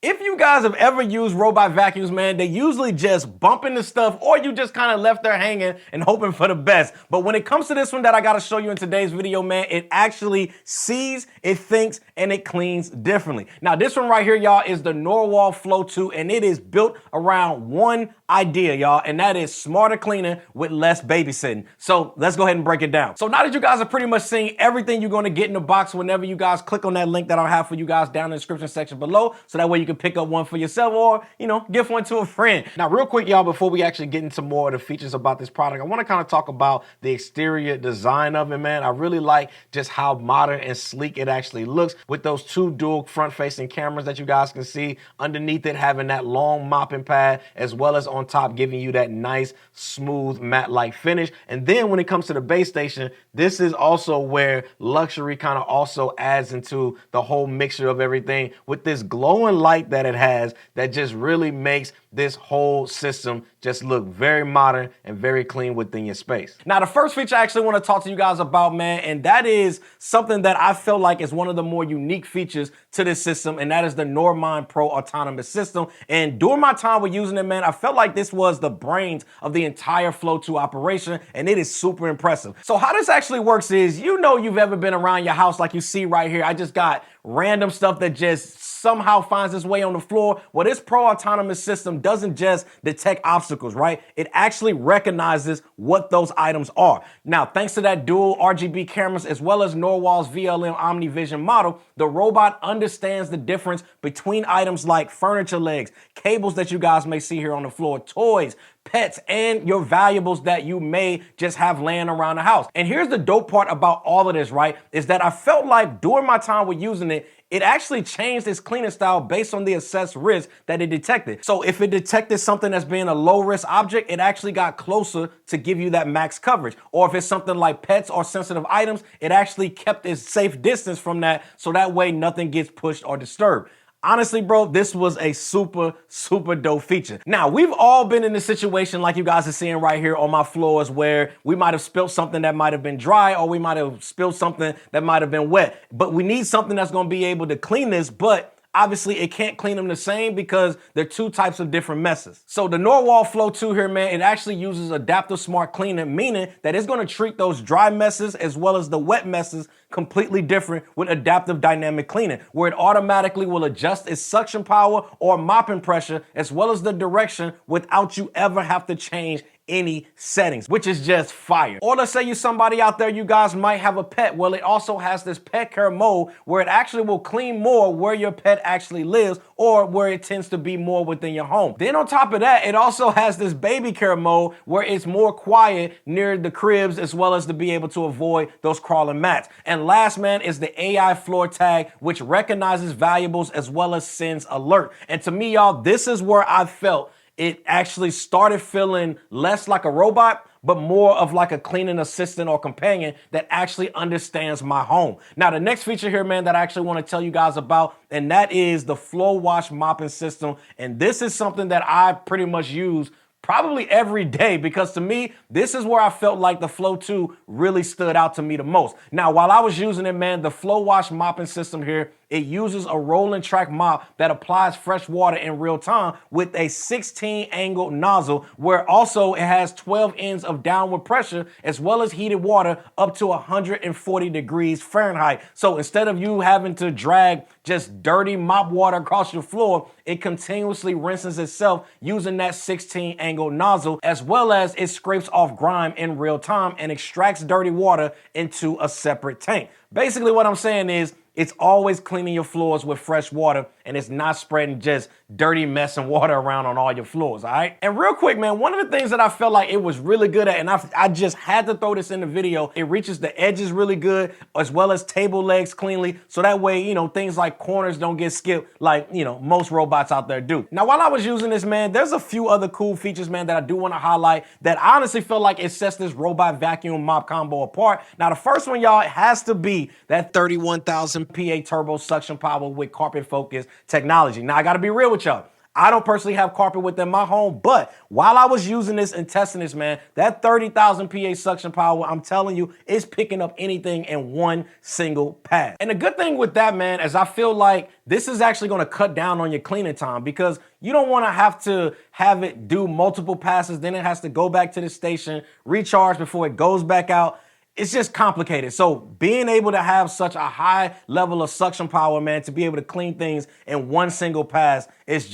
If you guys have ever used robot vacuums, man, they usually just bump into stuff or you just kind of left there hanging and hoping for the best. But when it comes to this one that I got to show you in today's video, man, it actually sees, it thinks, and it cleans differently. Now, this one right here, y'all, is the Narwal Flow 2, and it is built around one idea, y'all, and that is smarter cleaning with less babysitting. So let's go ahead and break it down. So now that you guys are pretty much seeing everything you're going to get in the box whenever you guys click on that link that I'll have for you guys down in the description section below, so that way you can pick up one for yourself or, gift one to a friend. Now, real quick, y'all, before we actually get into more of the features about this product, I want to kind of talk about the exterior design of it, man. I really like just how modern and sleek it actually looks with those two dual front-facing cameras that you guys can see underneath it, having that long mopping pad, as well as on top giving you that nice, smooth, matte-like finish. And then when it comes to the base station, this is also where luxury kind of also adds into the whole mixture of everything with this glowing light that it has that just really makes this whole system just look very modern and very clean within your space. Now, the first feature I actually want to talk to you guys about, man, and that is something that I feel like is one of the more unique features to this system, and that is the Norwall Pro autonomous system. And during my time with using it, man, I felt like this was the brains of the entire Flow 2 operation, and it is super impressive. So how this actually works is, you've ever been around your house like you see right here. I just got random stuff that just somehow finds its way on the floor. Well, this Pro autonomous system doesn't just detect obstacles, right? It actually recognizes what those items are. Now, thanks to that dual RGB cameras as well as Norwall's VLM OmniVision model, the robot understands the difference between items like furniture legs, cables that you guys may see here on the floor, toys, pets, and your valuables that you may just have laying around the house. And here's the dope part about all of this, right? Is that I felt like during my time with using it, it actually changed its cleaning style based on the assessed risk that it detected. So if it detected something as being a low risk object, it actually got closer to give you that max coverage. Or if it's something like pets or sensitive items, it actually kept its safe distance from that, so that way nothing gets pushed or disturbed. Honestly, bro, this was a super, super dope feature. Now, we've all been in a situation like you guys are seeing right here on my floors where we might have spilled something that might have been dry, or we might have spilled something that might have been wet. But we need something that's gonna be able to clean this, but obviously, it can't clean them the same because they're two types of different messes. So the Norwall Flow 2 here, man, it actually uses adaptive smart cleaning, meaning that it's gonna treat those dry messes as well as the wet messes completely different with adaptive dynamic cleaning, where it automatically will adjust its suction power or mopping pressure as well as the direction without you ever have to change any settings, which is just fire. Or let's say you're somebody out there, you guys might have a pet. Well, it also has this pet care mode where it actually will clean more where your pet actually lives or where it tends to be more within your home. Then on top of that, it also has this baby care mode where it's more quiet near the cribs as well as to be able to avoid those crawling mats. And last, man, is the AI floor tag, which recognizes valuables as well as sends alert. And to me, y'all, this is where I felt it actually started feeling less like a robot, but more of like a cleaning assistant or companion that actually understands my home. Now, the next feature here, man, that I actually want to tell you guys about, and that is the Flow Wash mopping system. And this is something that I pretty much use probably every day, because to me, this is where I felt like the Flow 2 really stood out to me the most. Now, while I was using it, man, the Flow Wash mopping system here, it uses a rolling track mop that applies fresh water in real time with a 16 angle nozzle, where also it has 12 ends of downward pressure as well as heated water up to 140 degrees Fahrenheit. So instead of you having to drag just dirty mop water across your floor, it continuously rinses itself using that 16 angle nozzle, as well as it scrapes off grime in real time and extracts dirty water into a separate tank. Basically, what I'm saying is, it's always cleaning your floors with fresh water, and it's not spreading just dirty mess and water around on all your floors, all right? And real quick, man, one of the things that I felt like it was really good at, and I just had to throw this in the video, it reaches the edges really good, as well as table legs cleanly, so that way, things like corners don't get skipped like, most robots out there do. Now, while I was using this, man, there's a few other cool features, man, that I do want to highlight that I honestly feel like it sets this robot vacuum mop combo apart. Now, the first one, y'all, it has to be that 31,000 PA turbo suction power with carpet focused technology. Now, I gotta be real with y'all. I don't personally have carpet within my home, but while I was using this and testing this, man, that 30,000 PA suction power, I'm telling you, is picking up anything in one single pass. And the good thing with that, man, is I feel like this is actually gonna cut down on your cleaning time, because you don't wanna have it do multiple passes, then it has to go back to the station, recharge before it goes back out. It's just complicated. So being able to have such a high level of suction power, man, to be able to clean things in one single pass, it's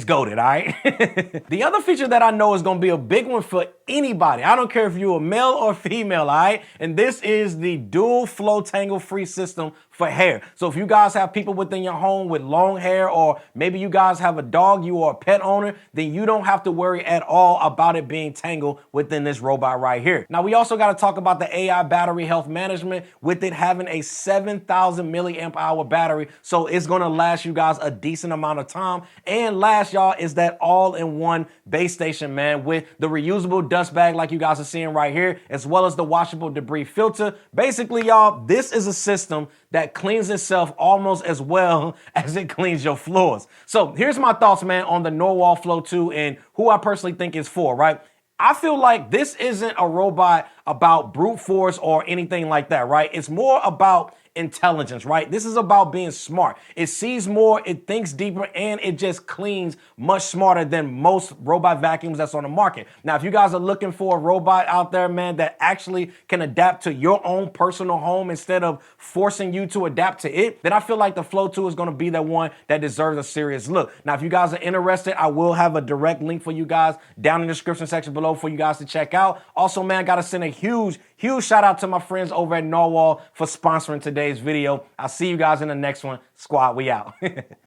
goated, all right? The other feature that I know is gonna be a big one for anybody, I don't care if you're a male or female, all right? And this is the dual flow tangle-free system for hair. So if you guys have people within your home with long hair, or maybe you guys have a dog, you are a pet owner, then you don't have to worry at all about it being tangled within this robot right here. Now, we also gotta talk about the AI battery health management, with it having a 7,000 milliamp hour battery. So it's gonna last you guys a decent amount of time. And last, y'all, is that all-in-one base station, man, with the reusable dust bag like you guys are seeing right here, as well as the washable debris filter. Basically, y'all, this is a system that cleans itself almost as well as it cleans your floors. So here's my thoughts, man, on the Narwal Flow 2 and who I personally think it's for, right? I feel like this isn't a robot about brute force or anything like that, right? It's more about intelligence, right? This is about being smart. It sees more, it thinks deeper, and it just cleans much smarter than most robot vacuums that's on the market. Now, if you guys are looking for a robot out there, man, that actually can adapt to your own personal home instead of forcing you to adapt to it, then I feel like the Flow 2 is going to be the one that deserves a serious look. Now, if you guys are interested, I will have a direct link for you guys down in the description section below for you guys to check out. Also, man, got to send a huge shout out to my friends over at Norwall for sponsoring today's video. I'll see you guys in the next one. Squad, we out.